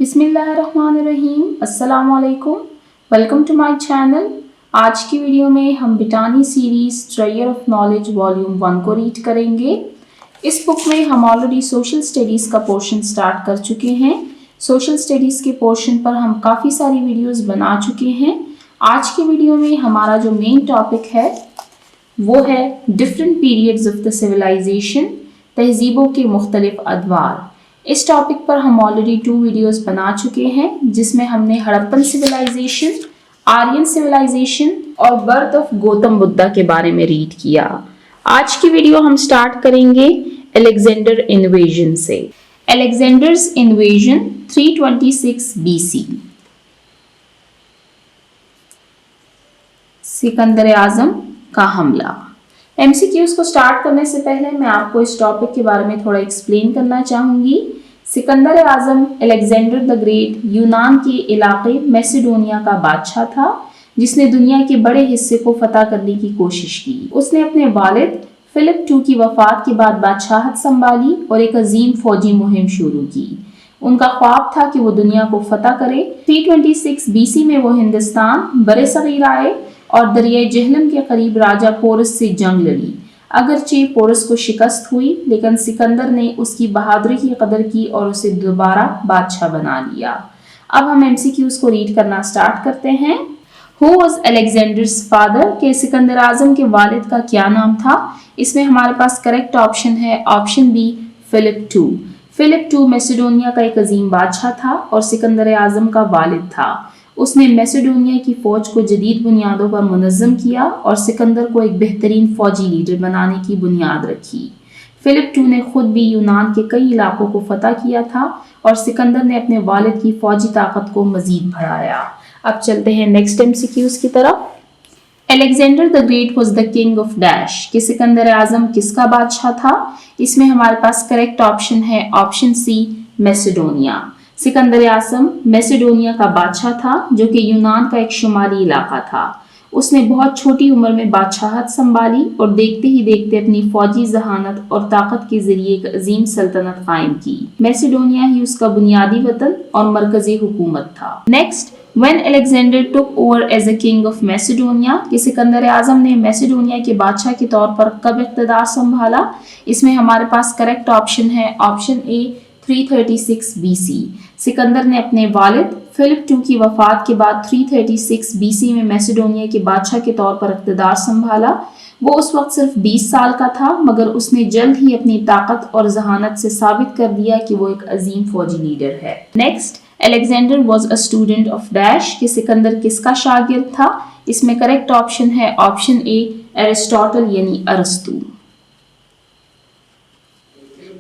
बिस्मिल्लाहिर्रहमानिर्रहीम। अस्सलाम वालेकुम, वेलकम टू माय चैनल। आज की वीडियो में हम बिटानी series treasure of knowledge volume 1 को रीड करेंगे। इस बुक में हम ऑलरेडी सोशल स्टडीज़ का पोर्शन स्टार्ट कर चुके हैं। सोशल स्टडीज़ के पोर्शन पर हम काफ़ी सारी वीडियोस बना चुके हैं। आज की वीडियो में हमारा जो मेन टॉपिक है वो है different periods of the civilisation, तहजीबों के मुख्तलिफ अदवार। इस टॉपिक पर हम ऑलरेडी 2 वीडियोस बना चुके हैं, जिसमें हमने हड़प्पन सिविलाइजेशन, आर्यन सिविलाइजेशन और बर्थ ऑफ गौतम बुद्धा के बारे में रीड किया। आज की वीडियो हम स्टार्ट करेंगे अलेक्जेंडर इन्वेजन से। Alexander's invasion 326 BC। सिकंदर आजम का हमला। MCQs को स्टार्ट करने से पहले मैं आपको इस टॉपिक के बारे में थोड़ा एक्सप्लेन करना चाहूँगी। सिकंदर आजम अलेक्जेंडर द ग्रेट यूनान के इलाके मैसेडोनिया का बादशाह था, जिसने दुनिया के बड़े हिस्से को फतह करने की कोशिश की। उसने अपने वालिद फिलिप II की वफात के बाद बादशाहत संभाली और एक अजीम फौजी मुहिम शुरू की। उनका ख्वाब था कि वो दुनिया को फतह करे। 326 BC में वो हिंदुस्तान, बरे-सगीर आए और दरियाए जहलम के करीब राजा पोरस से जंग लड़ी। अगरचे पोरस को शिकस्त हुई, लेकिन सिकंदर ने उसकी बहादुरी की कदर की और उसे दोबारा बादशाह बना लिया। अब हम MCQs को रीड करना स्टार्ट करते हैं। Who was Alexander's father? के सिकंदर आजम के वालिद का क्या नाम था? इसमें हमारे पास करेक्ट ऑप्शन है option B, Philip II। Philip II Macedonia का एक अजीम बादशाह था और सिकंदर आजम का वालिद था। उसने मैसेडोनिया की फौज को जदीद बुनियादों पर मुनज़्ज़म किया और सिकंदर को एक बेहतरीन फौजी लीडर बनाने की बुनियाद रखी। फिलिप II ने खुद भी यूनान के कई इलाकों को फतह किया था और सिकंदर ने अपने वालिद की फौजी ताकत को मजीद बढ़ाया। अब चलते हैं नेक्स्ट MCQs की तरफ। Alexander the great was the king of dash. कि सिकंदर आजम किसका बादशाह था? इसमें हमारे पास करेक्ट ऑप्शन है ऑप्शन सी, मैसेडोनिया। सिकंदर आजम मैसेडोनिया का बादशाह था, जो कि यूनान का एक शुमाली इलाका था। उसने बहुत छोटी उम्र में बादशाहत संभाली और देखते ही देखते अपनी फौजी जहानत और ताकत के जरिए एक अजीम सल्तनत कायम की। मैसेडोनिया ही उसका बुनियादी वतन और मरकजी हुकूमत था। Next, When Alexander took over as a king of Macedonia, कि सिकंदर आजम ने मैसेडोनिया के बादशाह के तौर पर कब इक़्तिदार संभाला? इसमें हमारे पास करेक्ट ऑप्शन है ऑप्शन ए, 336 BC। सिकंदर ने अपने वालिद फिलिप II की वफात के बाद 336 BC में मैसेडोनिया के बादशाह के तौर पर इक़्तिदार संभाला। वो उस वक्त सिर्फ 20 साल का था, मगर उसने जल्द ही अपनी ताकत और जहानत से साबित कर दिया कि वो एक अजीम फौजी लीडर है। Next, Alexander was a student of dash. कि सिकंदर किसका शागिर्द था? इसमें करेक्ट ऑप्शन है ऑप्शन ए, एरिस्टोटल यानी अरस्तू।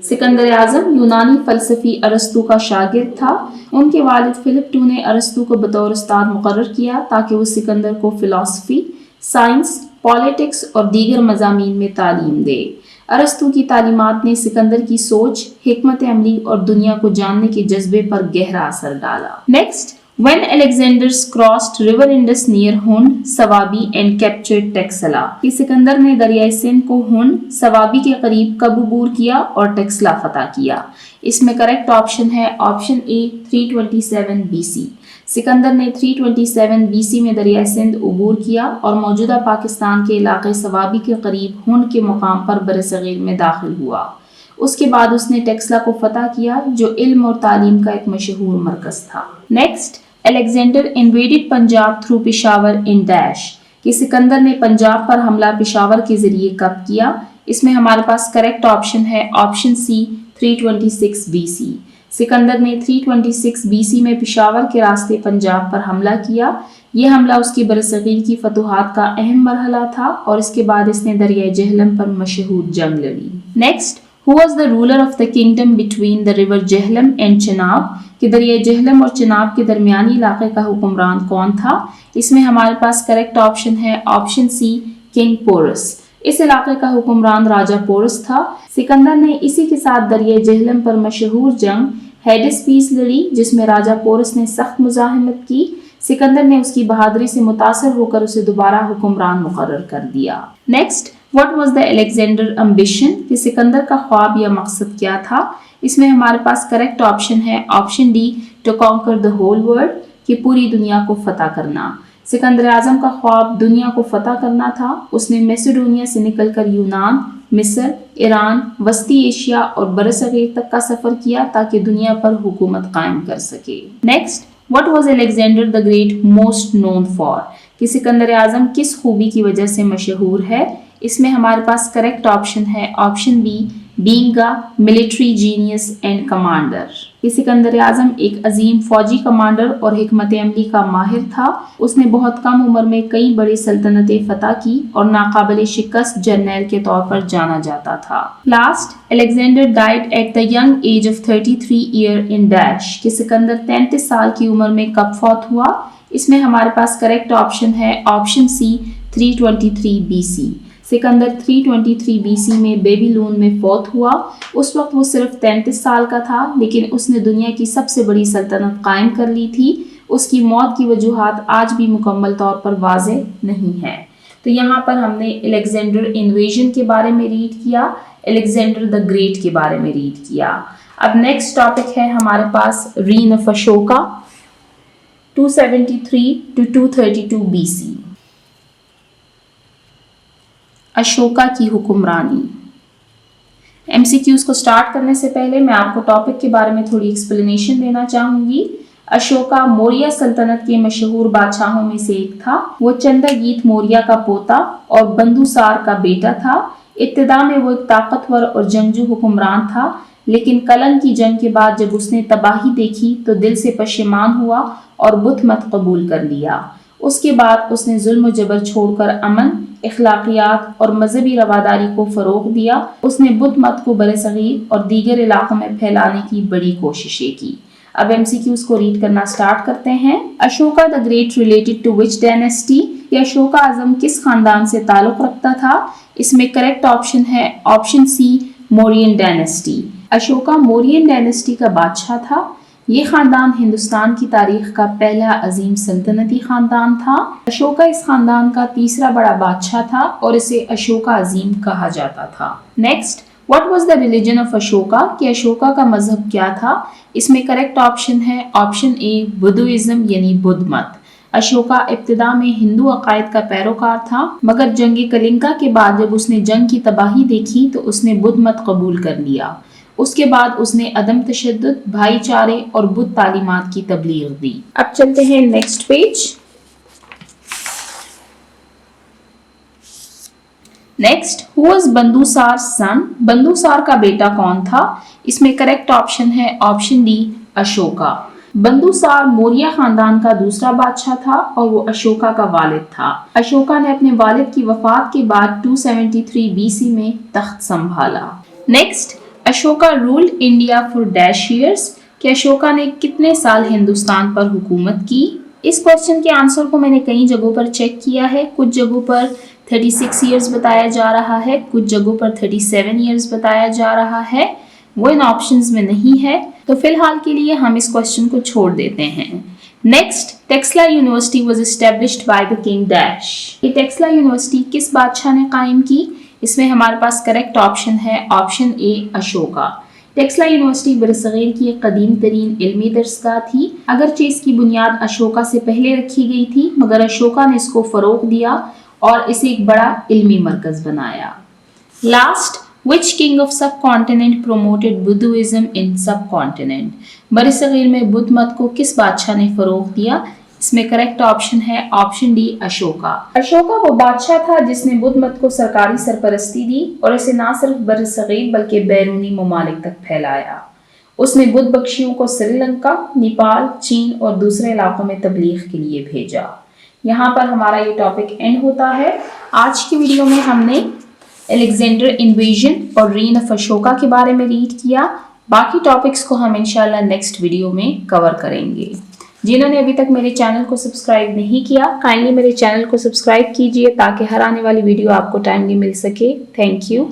सिकंदर आजम यूनानी फलसफी अरस्तू का शागिर्द था। उनके वालिद फिलिप II ने अरस्तू को बतौर उस्ताद मुकर्रर किया ताकि वो सिकंदर को फिलॉसफी, साइंस, पॉलिटिक्स और दीगर मज़ामीन में तालीम दे। अरस्तू की तालीमात ने सिकंदर की सोच, हिकमत अमली और दुनिया को जानने के जज्बे पर गहरा असर डाला। Next, When Alexander crossed river Indus near Hun, Sawabi and captured Texela। कि सिकंदर ने दरियाए सिंध को हुन, सवाबी के करीब कब अबूर किया और टेक्सला फतह किया? इसमें करेक्ट ऑप्शन है ऑप्शन ए, 327 BC। सिकंदर ने 327 BC में दरियाए सिंध अबूर किया और मौजूदा पाकिस्तान के इलाके सवाबी के करीब हुन के मुकाम पर बरसगीर में दाखिल हुआ। उसके बाद उसने टेक्सला को फतह किया, जो इल्म और तालीम का एक मशहूर मरकज था। Next, Alexander invaded Punjab through Peshawar in dash. कि सिकंदर ने पंजाब पर हमला पेशावर के जरिए कब किया? इसमें हमारे पास करेक्ट ऑप्शन है ऑप्शन सी, 326 BC। सिकंदर ने 326 BC में पेशावर के रास्ते पंजाब पर हमला किया। यह हमला उसकी बरसगीर की फतूहात का अहम मरहला था और इसके बाद इसने दरियाए जहलम पर मशहूर जंग लड़ी। Next, Who was the ruler of the kingdom between the river Jehlam and Chenab? कि दरिया जहलम और चनाब के दरमियानी इलाके का हुक्मरान कौन था? इसमें हमारे पास करेक्ट ऑप्शन है ऑप्शन सी, किंग पोरस। इस इलाके का हुक्मरान राजा पोरस था। सिकंदर ने इसी के साथ दरिया जहलम पर मशहूर जंग हेडिस्पीस लड़ी, जिसमें राजा पोरस ने सख्त मुजाहिमत की। सिकंदर ने उसकी बहादुरी से मुतासर होकर उसे दोबारा हुक्मरान मुकर्रर कर दिया। Next, What was the Alexander ambition? कि सिकंदर का ख्वाब या मकसद क्या था? इसमें हमारे पास करेक्ट ऑप्शन है option D, to conquer the whole world, कि पूरी दुनिया को फतह करना। सिकंदर आजम का ख्वाब दुनिया को फतह करना था। उसने मैसेडोनिया से निकलकर यूनान, मिस्र, ईरान, वस्ती एशिया और बरसगीर तक का सफर किया ताकि दुनिया पर हुकूमत कायम कर सके। Next, what was Alexander the great most known for? कि सिकंदर आजम किस खूबी की वजह से मशहूर है? इसमें हमारे पास करेक्ट ऑप्शन है option B, being a military genius and commander. कि सिकंदर आजम एक अजीम फौजी कमांडर और हिकमत अमली का माहिर था। उसने बहुत कम उम्र में कई बड़ी सल्तनतें फतह की और नाकाबिल शिकस्त जर्नैल के तौर पर जाना जाता था। Last, Alexander died at the young age of 33 year in dash. कि सिकंदर 33 साल की उम्र में कब फौत हुआ? इसमें हमारे पास करेक्ट ऑप्शन है option C, 323 BC। Sikandar 323 BC में बेबीलोन में फौत हुआ। उस वक्त वो सिर्फ 33 साल का था, लेकिन उसने दुनिया की सबसे बड़ी सल्तनत कायम कर ली थी। उसकी मौत की वजूहात आज भी मुकम्मल तौर पर वाज़ेह नहीं है। तो यहाँ पर हमने अलेक्जेंडर इन्वेजन के बारे में रीड किया, अलेक्जेंडर द ग्रेट के बारे में रीड किया। अब नेक्स्ट टॉपिक है हमारे पास reign of Ashoka 273 to 232 BC। Ashoka की हुक्मरानी। MCQs को स्टार्ट करने से पहले मैं आपको टॉपिक के बारे में थोड़ी एक्सप्लेनेशन देना चाहूंगी। अशोका मौर्य सल्तनत के मशहूर बादशाहों में से एक था। वो चंद्रगीत मौर्य का पोता और बंदुसार का बेटा था। इब्तिदा में वो एक ताकतवर और जंगजू हुक्मरान था, लेकिन कलन की जंग के बाद जब उसने तबाही देखी तो दिल से पशेमान हुआ और बुत मत कबूल कर लिया। उसके बाद उसने जुल्म जबर छोड़कर अमन, इखलाकियात और मजहबी रवादारी को फरोग दिया। उसने बुत मत को बरसगीर और दीगर इलाकों में फैलाने की बड़ी कोशिशें की। अब MCQs को रीड करना स्टार्ट करते हैं। Ashoka the great related to which dynasty? कि अशोका आजम किस खानदान से ताल्लुक रखता था? इसमें करेक्ट ऑप्शन है option C, Mauryan dynasty. Ashoka Mauryan dynasty का बादशाह था। ये खानदान हिंदुस्तान की तारीख का पहला अजीम सल्तनती खानदान था। अशोका इस खानदान का तीसरा बड़ा बादशाह था और इसे अशोका अजीम कहा जाता था। Next, what was the religion of Ashoka? कि अशोका का मजहब क्या था? इसमें करेक्ट ऑप्शन है ऑप्शन ए, बुद्धिज्म यानी बुद्ध मत। अशोका इब्तिदा में हिंदू अकायद का पैरोकार था, मगर जंग कलिंगा के बाद जब उसने जंग की तबाही देखी तो उसने बुद्ध मत कबूल कर लिया। उसके बाद उसने अदम तशद्दुद, भाईचारे और बुद्ध तालीमात की तबलीग दी। अब चलते हैं next page. Next, who was Bindusar son? Bindusar का बेटा कौन था? इसमें करेक्ट ऑप्शन है ऑप्शन डी, अशोका। बंदुसार मौर्य खानदान का दूसरा बादशाह था और वो अशोका का वालिद था। अशोका ने अपने वालिद की वफात के बाद 273 BC में तख्त संभाला। Next, Ashoka ruled India for dash years? कि अशोका ने कितने साल हिंदुस्तान पर हुकूमत की? इस क्वेश्चन के आंसर को मैंने कई जगहों पर चेक किया है। कुछ जगहों पर 36 ईयर्स बताया जा रहा है, कुछ जगहों पर 37 ईयर्स बताया जा रहा है। वो इन ऑप्शंस में नहीं है, तो फिलहाल के लिए हम इस क्वेश्चन को छोड़ देते हैं। Next, Taxila university was established by the king dash? ये टेक्सला यूनिवर्सिटी किस बादशाह ने कायम की? इसमें हमारे पास करेक्ट ऑप्शन है option A, Ashoka. Taxila university बरसगीर की एक कदीम तरीन इल्मी दरसगाह थी। अगरचे इसकी बुनियाद अशोका से पहले रखी गई थी, मगर अशोका ने इसको फरोग दिया और इसे एक बड़ा इल्मी मरकज बनाया। लास्ट, विच किंग ऑफ सब कॉन्टिनेंट प्रोमोटेड बुद्धिज्म इन सब कॉन्टिनेंट? बरसगीर में बुद्ध मत को किस बादशाह ने फरोग दिया? इसमें करेक्ट ऑप्शन है ऑप्शन डी, अशोका। अशोका वो बादशाह था जिसने बुद्ध मत को सरकारी सरपरस्ती दी और इसे ना सिर्फ बरसगीर बल्कि बैरूनी ममालिक तक फैलाया। उसने बुद्ध बख्शियों को श्रीलंका, नेपाल, चीन और दूसरे इलाकों में तबलीग के लिए भेजा। यहाँ पर हमारा ये टॉपिक एंड होता है। आज की वीडियो में हमने अलेक्जेंडर इन्वेजन और रीन ऑफ अशोका के बारे में रीड किया। बाकी टॉपिक्स को हम इंशाल्लाह नेक्स्ट वीडियो में कवर करेंगे। जिन्होंने अभी तक मेरे चैनल को सब्सक्राइब नहीं किया, काइंडली मेरे चैनल को सब्सक्राइब कीजिए ताकि हर आने वाली वीडियो आपको टाइमली मिल सके। Thank you.